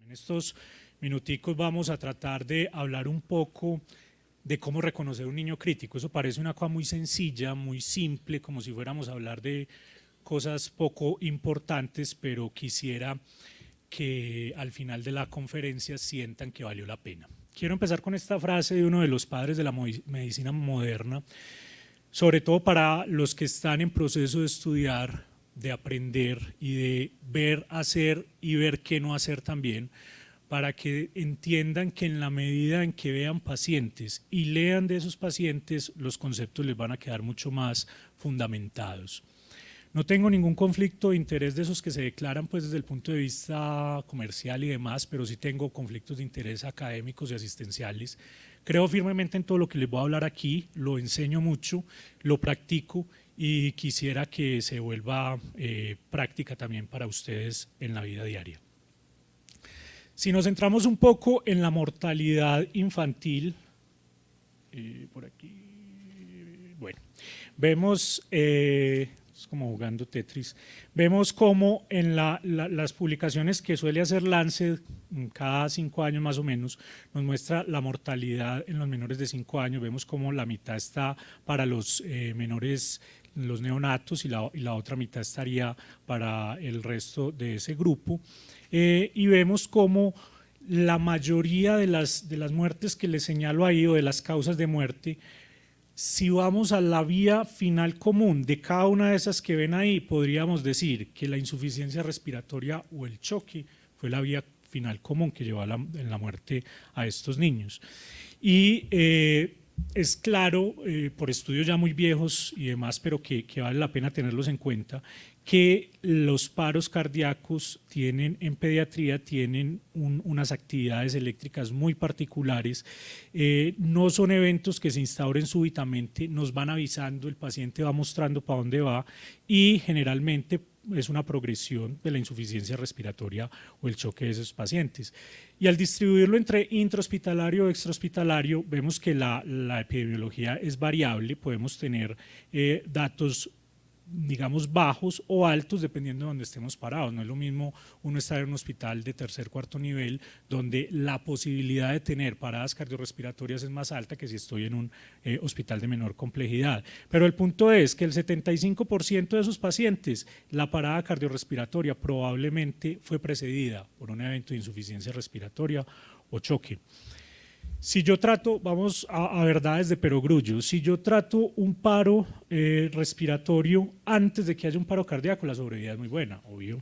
En estos minuticos vamos a tratar de hablar un poco de cómo reconocer un niño crítico. Eso parece una cosa muy sencilla, muy simple, como si fuéramos a hablar de cosas poco importantes, pero quisiera que al final de la conferencia sientan que valió la pena. Quiero empezar con esta frase de uno de los padres de la medicina moderna, sobre todo para los que están en proceso de estudiar, de aprender y de ver, hacer y ver qué no hacer también, para que entiendan que en la medida en que vean pacientes y lean de esos pacientes, los conceptos les van a quedar mucho más fundamentados. No tengo ningún conflicto de interés de esos que se declaran pues desde el punto de vista comercial y demás, pero sí tengo conflictos de interés académicos y asistenciales. Creo firmemente en todo lo que les voy a hablar aquí, lo enseño mucho, lo practico y quisiera que se vuelva práctica también para ustedes en la vida diaria. Si nos centramos un poco en la mortalidad infantil, por aquí, bueno, vemos, es como jugando Tetris, vemos como en las publicaciones que suele hacer Lancet cada 5 años más o menos, nos muestra la mortalidad en los menores de 5 años, vemos como la mitad está para los menores, los neonatos y la otra mitad estaría para el resto de ese grupo. Y vemos cómo la mayoría de las muertes que les señalo ahí o de las causas de muerte, si vamos a la vía final común de cada una de esas que ven ahí, podríamos decir que la insuficiencia respiratoria o el choque fue la vía final común que llevó en la muerte a estos niños. Y es claro, por estudios ya muy viejos y demás, pero que vale la pena tenerlos en cuenta, que los paros cardíacos tienen en pediatría tienen unas actividades eléctricas muy particulares, no son eventos que se instauren súbitamente, nos van avisando, el paciente va mostrando para dónde va y generalmente es una progresión de la insuficiencia respiratoria o el choque de esos pacientes. Y al distribuirlo entre intrahospitalario o extrahospitalario, vemos que la epidemiología es variable, podemos tener datos digamos bajos o altos dependiendo de donde estemos parados. No es lo mismo uno estar en un hospital de tercer, cuarto nivel donde la posibilidad de tener paradas cardiorrespiratorias es más alta que si estoy en un hospital de menor complejidad. Pero el punto es que el 75% de esos pacientes, la parada cardiorrespiratoria probablemente fue precedida por un evento de insuficiencia respiratoria o choque. Si yo trato, vamos a verdades de perogrullo, si yo trato un paro respiratorio antes de que haya un paro cardíaco, la sobrevida es muy buena, obvio.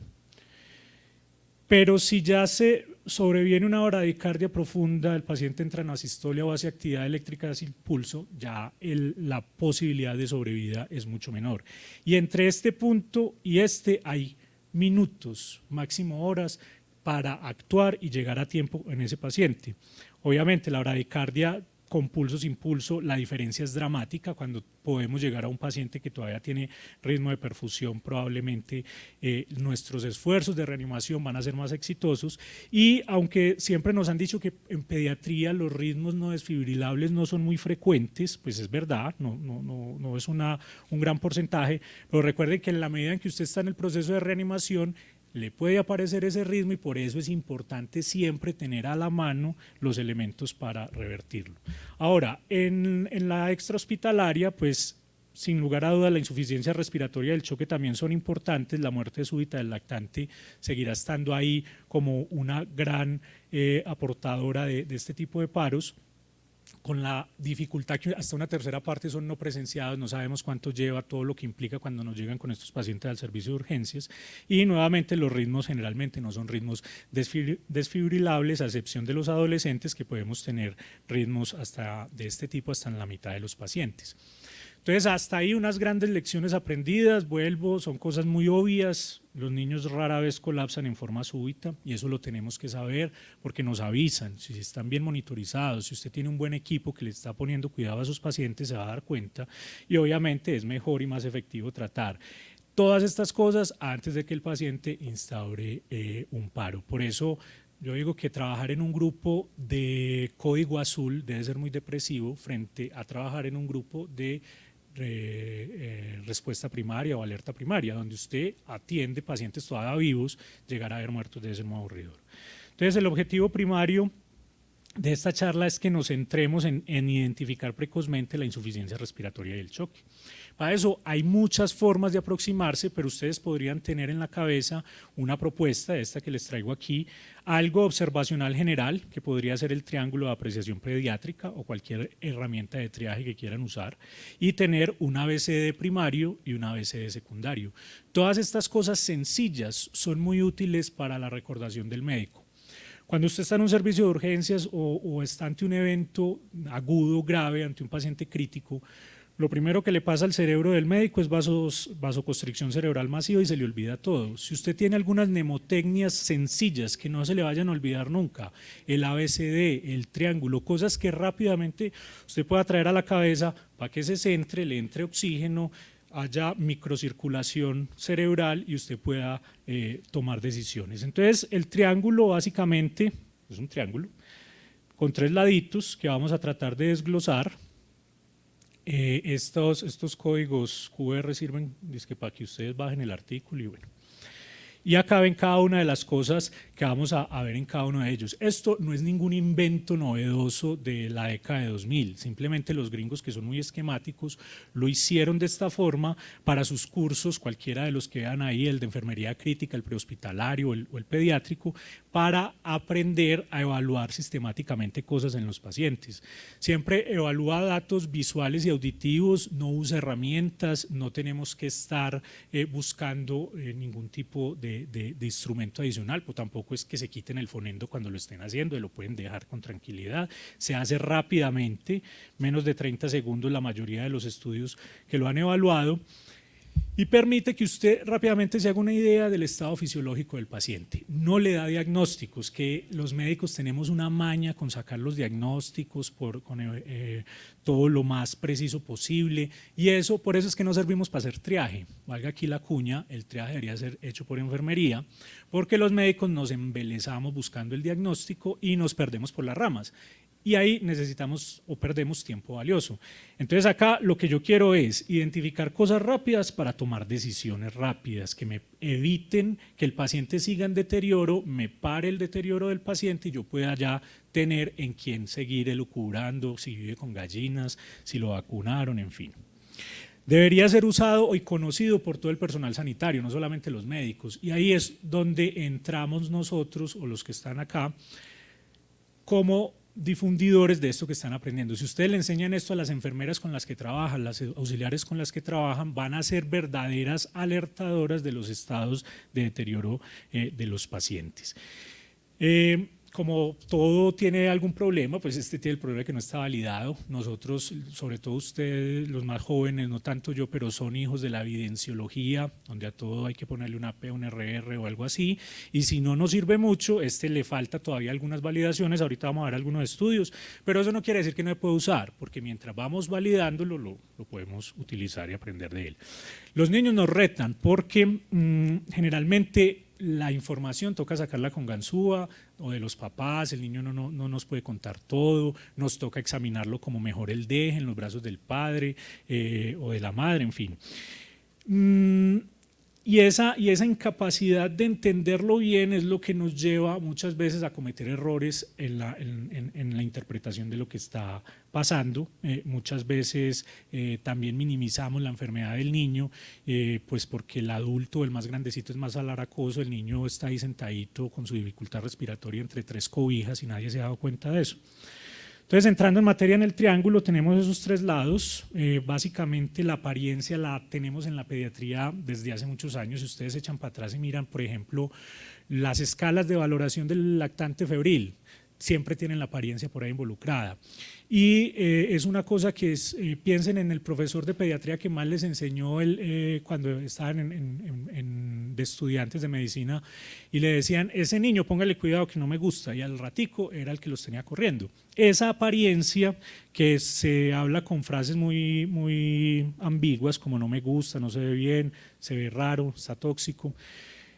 Pero si ya se sobreviene una bradicardia profunda, el paciente entra en asistolia o hace actividad eléctrica sin pulso, ya la posibilidad de sobrevida es mucho menor. Y entre este punto y este hay minutos, máximo horas, para actuar y llegar a tiempo en ese paciente. Obviamente la bradicardia con pulso sin pulso, la diferencia es dramática cuando podemos llegar a un paciente que todavía tiene ritmo de perfusión, probablemente nuestros esfuerzos de reanimación van a ser más exitosos y aunque siempre nos han dicho que en pediatría los ritmos no desfibrilables no son muy frecuentes, pues es verdad, no es un gran porcentaje, pero recuerden que en la medida en que usted está en el proceso de reanimación, le puede aparecer ese ritmo y por eso es importante siempre tener a la mano los elementos para revertirlo. Ahora, en la extrahospitalaria, pues sin lugar a dudas la insuficiencia respiratoria y el choque también son importantes, la muerte súbita del lactante seguirá estando ahí como una gran aportadora de este tipo de paros, con la dificultad que hasta una tercera parte son no presenciados, no sabemos cuánto lleva, todo lo que implica cuando nos llegan con estos pacientes al servicio de urgencias y nuevamente los ritmos generalmente no son ritmos desfibrilables a excepción de los adolescentes que podemos tener ritmos hasta de este tipo hasta en la mitad de los pacientes. Entonces, hasta ahí unas grandes lecciones aprendidas, vuelvo, son cosas muy obvias, los niños rara vez colapsan en forma súbita y eso lo tenemos que saber porque nos avisan, si están bien monitorizados, si usted tiene un buen equipo que le está poniendo cuidado a sus pacientes se va a dar cuenta y obviamente es mejor y más efectivo tratar todas estas cosas antes de que el paciente instaure un paro. Por eso yo digo que trabajar en un grupo de código azul debe ser muy depresivo frente a trabajar en un grupo de respuesta primaria o alerta primaria, donde usted atiende pacientes todavía vivos, llegar a haber muertos debe ser muy aburridor. Entonces, el objetivo primario de esta charla es que nos centremos en identificar precozmente la insuficiencia respiratoria y el choque. Para eso hay muchas formas de aproximarse, pero ustedes podrían tener en la cabeza una propuesta, esta que les traigo aquí, algo observacional general, que podría ser el triángulo de apreciación pediátrica o cualquier herramienta de triaje que quieran usar, y tener un ABCD primario y un ABCD secundario. Todas estas cosas sencillas son muy útiles para la recordación del médico. Cuando usted está en un servicio de urgencias o está ante un evento agudo, grave, ante un paciente crítico, lo primero que le pasa al cerebro del médico es vasoconstricción cerebral masiva y se le olvida todo. Si usted tiene algunas mnemotecnias sencillas que no se le vayan a olvidar nunca, el ABCD, el triángulo, cosas que rápidamente usted pueda traer a la cabeza para que se centre, le entre oxígeno, haya microcirculación cerebral y usted pueda tomar decisiones. Entonces, el triángulo básicamente es un triángulo con 3 laditos que vamos a tratar de desglosar. Estos códigos QR sirven para que ustedes bajen el artículo y bueno. Y acá ven cada una de las cosas que vamos a ver en cada uno de ellos. Esto no es ningún invento novedoso de la década de 2000, simplemente los gringos, que son muy esquemáticos, lo hicieron de esta forma para sus cursos, cualquiera de los que vean ahí, el de enfermería crítica, el prehospitalario o el pediátrico, para aprender a evaluar sistemáticamente cosas en los pacientes. Siempre evalúa datos visuales y auditivos, no usa herramientas, no tenemos que estar buscando ningún tipo de instrumento adicional, pues tampoco es que se quiten el fonendo cuando lo estén haciendo, lo pueden dejar con tranquilidad, se hace rápidamente, menos de 30 segundos la mayoría de los estudios que lo han evaluado, y permite que usted rápidamente se haga una idea del estado fisiológico del paciente. No le da diagnósticos, que los médicos tenemos una maña con sacar los diagnósticos con todo lo más preciso posible, y eso, por eso es que no servimos para hacer triaje. Valga aquí la cuña, el triaje debería ser hecho por enfermería, porque los médicos nos embelezamos buscando el diagnóstico y nos perdemos por las ramas. Y ahí necesitamos o perdemos tiempo valioso. Entonces acá lo que yo quiero es identificar cosas rápidas para tomar decisiones rápidas, que me eviten que el paciente siga en deterioro, me pare el deterioro del paciente y yo pueda ya tener en quién seguir elucubrando, si vive con gallinas, si lo vacunaron, en fin. Debería ser usado y conocido por todo el personal sanitario, no solamente los médicos, y ahí es donde entramos nosotros o los que están acá como difundidores de esto que están aprendiendo. Si ustedes le enseñan esto a las enfermeras con las que trabajan, las auxiliares con las que trabajan, van a ser verdaderas alertadoras de los estados de deterioro de los pacientes. Como todo tiene algún problema, pues este tiene el problema de que no está validado. Nosotros, sobre todo ustedes, los más jóvenes, no tanto yo, pero son hijos de la evidenciología, donde a todo hay que ponerle una P, un RR o algo así, y si no nos sirve mucho, le falta todavía algunas validaciones, ahorita vamos a ver algunos estudios, pero eso no quiere decir que no se puede usar, porque mientras vamos validándolo, lo podemos utilizar y aprender de él. Los niños nos retan porque generalmente la información toca sacarla con ganzúa o de los papás, el niño no nos puede contar todo, nos toca examinarlo como mejor él deje en los brazos del padre o de la madre, en fin. Y esa incapacidad de entenderlo bien es lo que nos lleva muchas veces a cometer errores en la interpretación de lo que está pasando. Muchas veces también minimizamos la enfermedad del niño, pues porque el adulto, el más grandecito, es más alaracoso, el niño está ahí sentadito con su dificultad respiratoria entre 3 cobijas y nadie se ha dado cuenta de eso. Entonces, entrando en materia en el triángulo, tenemos esos 3 lados. Básicamente la apariencia la tenemos en la pediatría desde hace muchos años. Si ustedes echan para atrás y miran, por ejemplo, las escalas de valoración del lactante febril, siempre tienen la apariencia por ahí involucrada. Y es una cosa que piensen en el profesor de pediatría que más les enseñó cuando estaban de estudiantes de medicina y le decían, ese niño póngale cuidado que no me gusta, y al ratico era el que los tenía corriendo. Esa apariencia que se habla con frases muy, muy ambiguas como no me gusta, no se ve bien, se ve raro, está tóxico.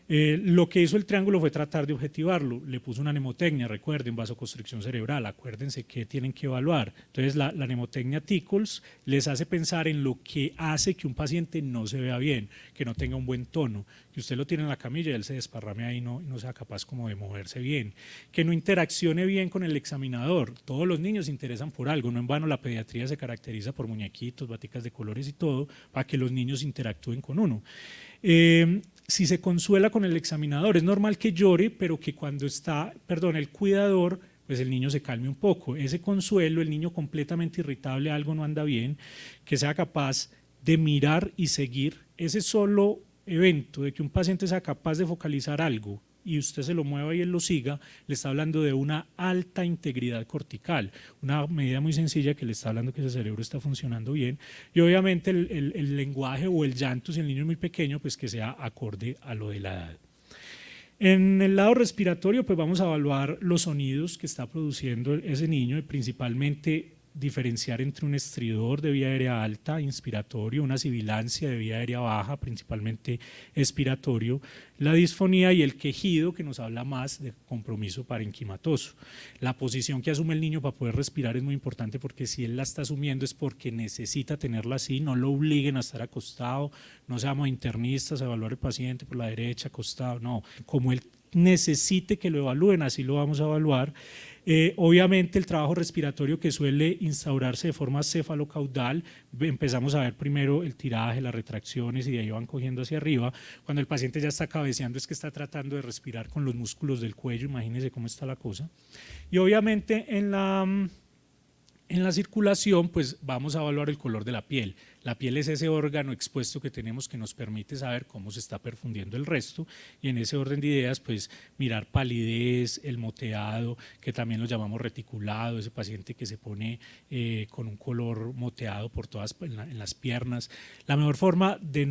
Lo que hizo el triángulo fue tratar de objetivarlo, le puso una mnemotecnia, recuerden, vasoconstricción cerebral, acuérdense que tienen que evaluar. Entonces la mnemotecnia Tickles les hace pensar en lo que hace que un paciente no se vea bien, que no tenga un buen tono, que usted lo tiene en la camilla y él se desparrame ahí y no sea capaz como de moverse bien, que no interaccione bien con el examinador. Todos los niños se interesan por algo, no en vano la pediatría se caracteriza por muñequitos, baticas de colores y todo, para que los niños interactúen con uno. Si se consuela con el examinador, es normal que llore, pero que cuando está, perdón, el cuidador, pues el niño se calme un poco. Ese consuelo, el niño completamente irritable, algo no anda bien, que sea capaz de mirar y seguir. Ese solo evento de que un paciente sea capaz de focalizar algo y usted se lo mueva y él lo siga, le está hablando de una alta integridad cortical, una medida muy sencilla que le está hablando que ese cerebro está funcionando bien, y obviamente el lenguaje o el llanto, si el niño es muy pequeño, pues que sea acorde a lo de la edad. En el lado respiratorio, pues vamos a evaluar los sonidos que está produciendo ese niño, y principalmente diferenciar entre un estridor de vía aérea alta, inspiratorio, una sibilancia de vía aérea baja, principalmente expiratorio, la disfonía y el quejido, que nos habla más de compromiso parenquimatoso. La posición que asume el niño para poder respirar es muy importante, porque si él la está asumiendo es porque necesita tenerla así, no lo obliguen a estar acostado, no seamos internistas a evaluar al paciente por la derecha, acostado, no, como él necesite que lo evalúen, así lo vamos a evaluar. Obviamente el trabajo respiratorio que suele instaurarse de forma cefalocaudal, empezamos a ver primero el tiraje, las retracciones y de ahí van cogiendo hacia arriba. Cuando el paciente ya está cabeceando es que está tratando de respirar con los músculos del cuello, imagínense cómo está la cosa. Y obviamente en la circulación, pues vamos a evaluar el color de la piel. La piel es ese órgano expuesto que tenemos que nos permite saber cómo se está perfundiendo el resto, y en ese orden de ideas, pues mirar palidez, el moteado, que también lo llamamos reticulado, ese paciente que se pone con un color moteado por todas en las piernas. La mejor forma de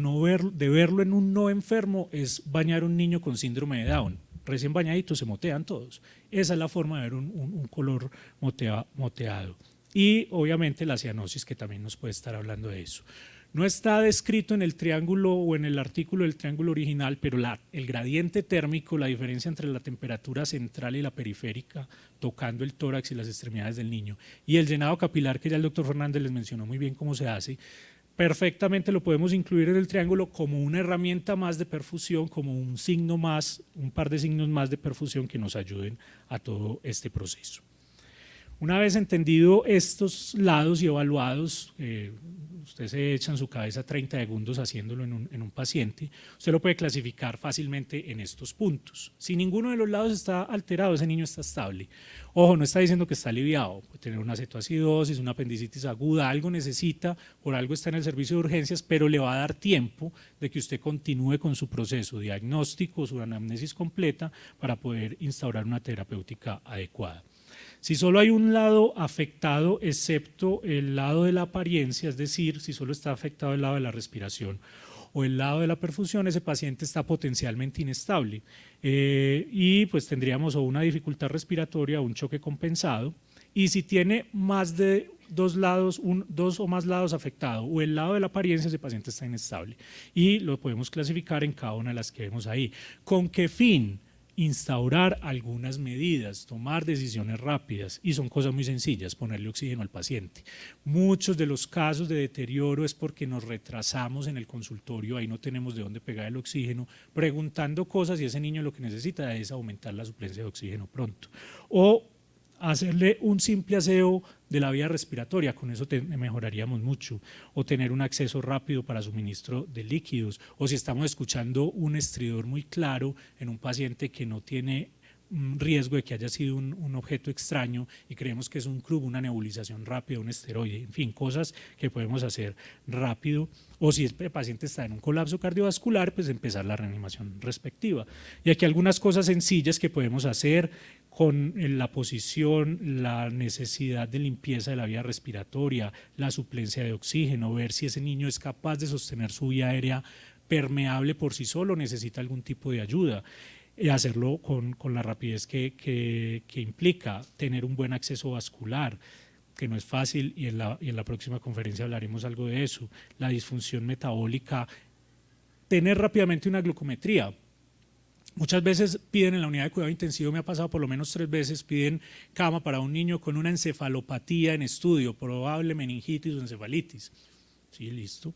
verlo en un no enfermo es bañar a un niño con síndrome de Down. Recién bañaditos se motean todos. Esa es la forma de ver un color moteado. Y obviamente la cianosis, que también nos puede estar hablando de eso. No está descrito en el triángulo o en el artículo del triángulo original, pero el gradiente térmico, la diferencia entre la temperatura central y la periférica, tocando el tórax y las extremidades del niño, y el llenado capilar, que ya el doctor Fernández les mencionó muy bien cómo se hace, perfectamente lo podemos incluir en el triángulo como una herramienta más de perfusión, como un signo más, un par de signos más de perfusión que nos ayuden a todo este proceso. Una vez entendido estos lados y evaluados, usted se echa en su cabeza 30 segundos haciéndolo en un paciente, usted lo puede clasificar fácilmente en estos puntos. Si ninguno de los lados está alterado, ese niño está estable. Ojo, no está diciendo que está aliviado, puede tener una cetoacidosis, una apendicitis aguda, algo necesita, por algo está en el servicio de urgencias, pero le va a dar tiempo de que usted continúe con su proceso diagnóstico, su anamnesis completa, para poder instaurar una terapéutica adecuada. Si solo hay un lado afectado, excepto el lado de la apariencia, es decir, si solo está afectado el lado de la respiración o el lado de la perfusión, ese paciente está potencialmente inestable y pues tendríamos o una dificultad respiratoria o un choque compensado. Y si tiene más de dos o más lados afectados o el lado de la apariencia, ese paciente está inestable y lo podemos clasificar en cada una de las que vemos ahí. ¿Con qué fin? Instaurar algunas medidas, tomar decisiones rápidas, y son cosas muy sencillas, ponerle oxígeno al paciente. Muchos de los casos de deterioro es porque nos retrasamos en el consultorio, ahí no tenemos de dónde pegar el oxígeno, preguntando cosas, y ese niño lo que necesita es aumentar la suplencia de oxígeno pronto. O hacerle un simple aseo de la vía respiratoria, con eso mejoraríamos mucho, o tener un acceso rápido para suministro de líquidos, o si estamos escuchando un estridor muy claro en un paciente que no tiene riesgo de que haya sido un objeto extraño y creemos que es un CRUB, una nebulización rápida, un esteroide, en fin, cosas que podemos hacer rápido, o si el paciente está en un colapso cardiovascular, pues empezar la reanimación respectiva. Y aquí algunas cosas sencillas que podemos hacer con la posición, la necesidad de limpieza de la vía respiratoria, la suplencia de oxígeno, ver si ese niño es capaz de sostener su vía aérea permeable por sí solo, necesita algún tipo de ayuda. Hacerlo con la rapidez que implica tener un buen acceso vascular, que no es fácil, y en la próxima conferencia hablaremos algo de eso. La disfunción metabólica, tener rápidamente una glucometría. Muchas veces piden en la unidad de cuidado intensivo, me ha pasado por lo menos 3 veces, piden cama para un niño con una encefalopatía en estudio, probable meningitis o encefalitis. Sí, listo.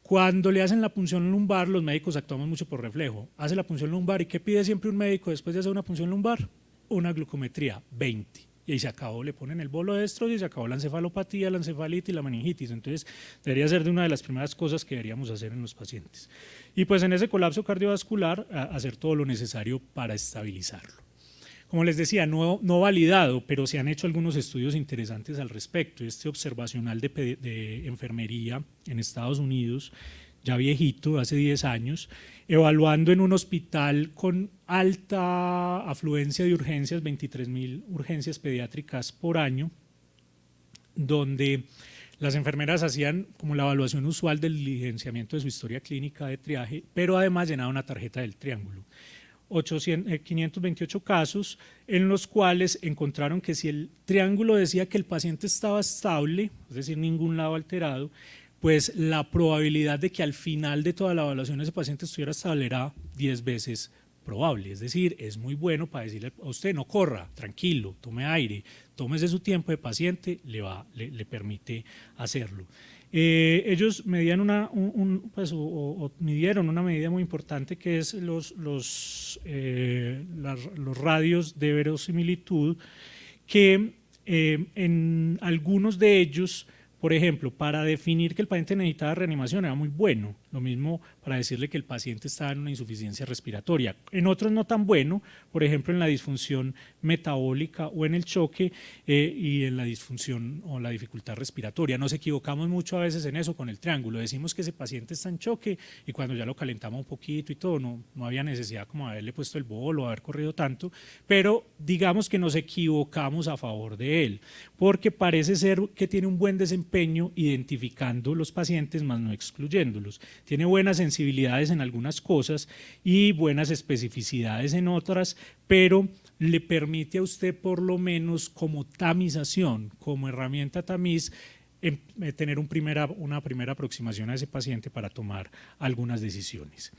Cuando le hacen la punción lumbar, los médicos actuamos mucho por reflejo. Hace la punción lumbar y ¿qué pide siempre un médico después de hacer una punción lumbar? Una glucometría, 20. Y ahí se acabó, le ponen el bolo de estro y se acabó la encefalopatía, la encefalitis y la meningitis. Entonces, debería ser de una de las primeras cosas que deberíamos hacer en los pacientes. Y pues en ese colapso cardiovascular, hacer todo lo necesario para estabilizarlo. Como les decía, no validado, pero se han hecho algunos estudios interesantes al respecto. Este observacional de enfermería en Estados Unidos, ya viejito, hace 10 años, evaluando en un hospital con alta afluencia de urgencias, 23.000 urgencias pediátricas por año, donde las enfermeras hacían como la evaluación usual del diligenciamiento de su historia clínica de triaje, pero además llenaban una tarjeta del triángulo. 528 casos en los cuales encontraron que si el triángulo decía que el paciente estaba estable, es decir, ningún lado alterado, pues la probabilidad de que al final de toda la evaluación ese paciente estuviera estable era 10 veces probable, es decir, es muy bueno para decirle a usted no corra, tranquilo, tome aire, tómese su tiempo de paciente, le permite hacerlo. Ellos medían midieron una medida muy importante que es los radios de verosimilitud, que en algunos de ellos, por ejemplo, para definir que el paciente necesitaba reanimación era muy bueno, lo mismo para decirle que el paciente estaba en una insuficiencia respiratoria. En otros no tan bueno, por ejemplo en la disfunción metabólica o en el choque y en la disfunción o la dificultad respiratoria. Nos equivocamos mucho a veces en eso con el triángulo, decimos que ese paciente está en choque y cuando ya lo calentamos un poquito y todo, no había necesidad como haberle puesto el bolo o haber corrido tanto, pero digamos que nos equivocamos a favor de él, porque parece ser que tiene un buen desempeño identificando los pacientes, más no excluyéndolos. Tiene buenas sensibilidades en algunas cosas y buenas especificidades en otras, pero le permite a usted por lo menos como tamización, como herramienta tamiz, tener una primera aproximación a ese paciente para tomar algunas decisiones.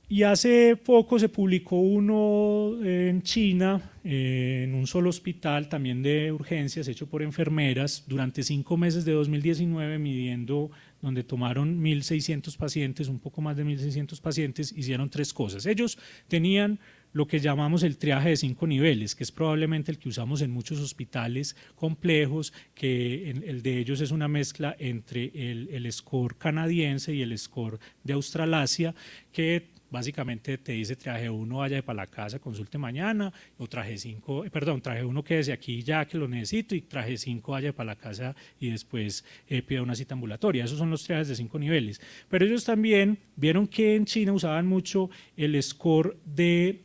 Y hace poco se publicó uno en China, en un solo hospital también de urgencias, hecho por enfermeras, durante 5 meses de 2019, midiendo, donde tomaron 1.600 pacientes, un poco más de 1.600 pacientes, hicieron 3 cosas. Ellos tenían lo que llamamos el triaje de 5 niveles, que es probablemente el que usamos en muchos hospitales complejos, que el de ellos es una mezcla entre el score canadiense y el score de Australasia, que básicamente te dice traje 1 vaya para la casa, consulte mañana, o traje 1 quédese aquí ya que lo necesito, y traje 5 vaya para la casa y después pida una cita ambulatoria. Esos son los trajes de 5 niveles. Pero ellos también vieron que en China usaban mucho el score de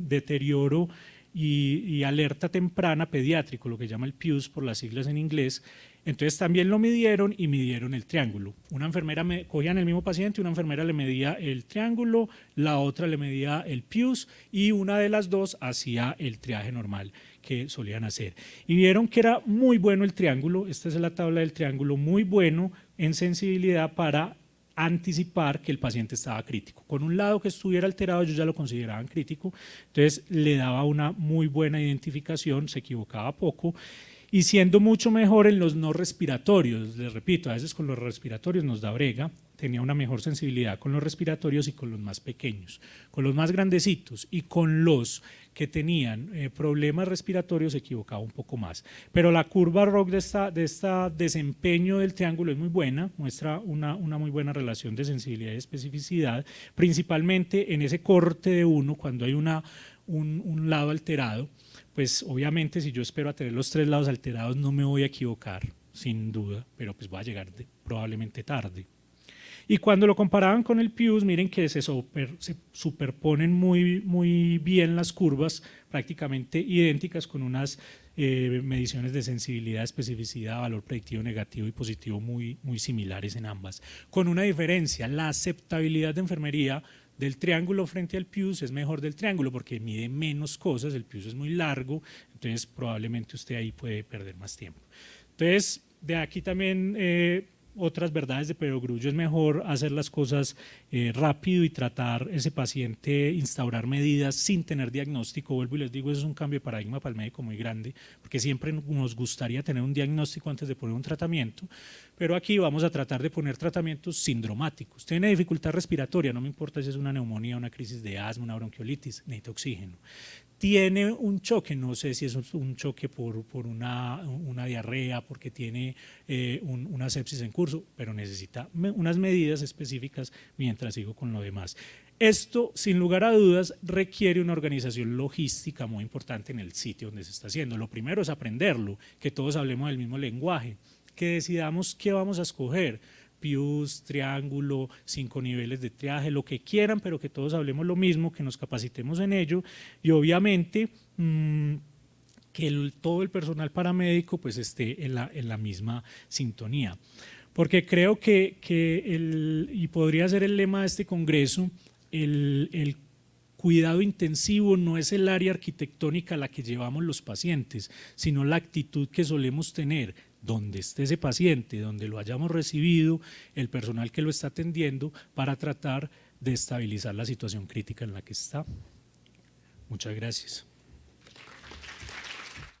deterioro y alerta temprana pediátrico, lo que llama el PIUS por las siglas en inglés. Entonces también lo midieron y midieron el triángulo. Una enfermera cogían el mismo paciente, una enfermera le medía el triángulo, la otra le medía el PIUS y una de las dos hacía el triaje normal que solían hacer. Y vieron que era muy bueno el triángulo, esta es la tabla del triángulo, muy bueno en sensibilidad para anticipar que el paciente estaba crítico. Con un lado que estuviera alterado, ellos ya lo consideraban crítico, entonces le daba una muy buena identificación, se equivocaba poco, y siendo mucho mejor en los no respiratorios. Les repito, a veces con los respiratorios nos da brega, tenía una mejor sensibilidad con los respiratorios y con los más pequeños. Con los más grandecitos y con los que tenían problemas respiratorios se equivocaba un poco más. Pero la curva ROC de esta desempeño del triángulo es muy buena, muestra una muy buena relación de sensibilidad y especificidad, principalmente en ese corte de 1, cuando hay un lado alterado. Pues obviamente si yo espero a tener los 3 lados alterados no me voy a equivocar, sin duda, pero pues voy a llegar probablemente tarde. Y cuando lo comparaban con el PIUS, miren que se superponen muy bien las curvas, prácticamente idénticas, con unas mediciones de sensibilidad, especificidad, valor predictivo negativo y positivo muy similares en ambas. Con una diferencia, la aceptabilidad de enfermería del triángulo frente al PIUS es mejor del triángulo porque mide menos cosas, el PIUS es muy largo, entonces probablemente usted ahí puede perder más tiempo. Entonces, de aquí también otras verdades de perogrullo, es mejor hacer las cosas rápido y tratar ese paciente, instaurar medidas sin tener diagnóstico. Vuelvo y les digo, eso es un cambio de paradigma para el médico muy grande, porque siempre nos gustaría tener un diagnóstico antes de poner un tratamiento, pero aquí vamos a tratar de poner tratamientos sindromáticos. Tiene dificultad respiratoria, no me importa si es una neumonía, una crisis de asma, una bronquiolitis, necesita oxígeno. Tiene un choque, no sé si es un choque por una diarrea, porque tiene una sepsis en curso, pero necesita unas medidas específicas mientras sigo con lo demás. Esto, sin lugar a dudas, requiere una organización logística muy importante en el sitio donde se está haciendo. Lo primero es aprenderlo, que todos hablemos del mismo lenguaje, que decidamos qué vamos a escoger, Pius, triángulo, 5 niveles de triaje, lo que quieran, pero que todos hablemos lo mismo, que nos capacitemos en ello y obviamente que todo el personal paramédico pues esté en la misma sintonía. Porque creo que y podría ser el lema de este congreso, el cuidado intensivo no es el área arquitectónica a la que llevamos los pacientes, sino la actitud que solemos tener donde esté ese paciente, donde lo hayamos recibido, el personal que lo está atendiendo, para tratar de estabilizar la situación crítica en la que está. Muchas gracias.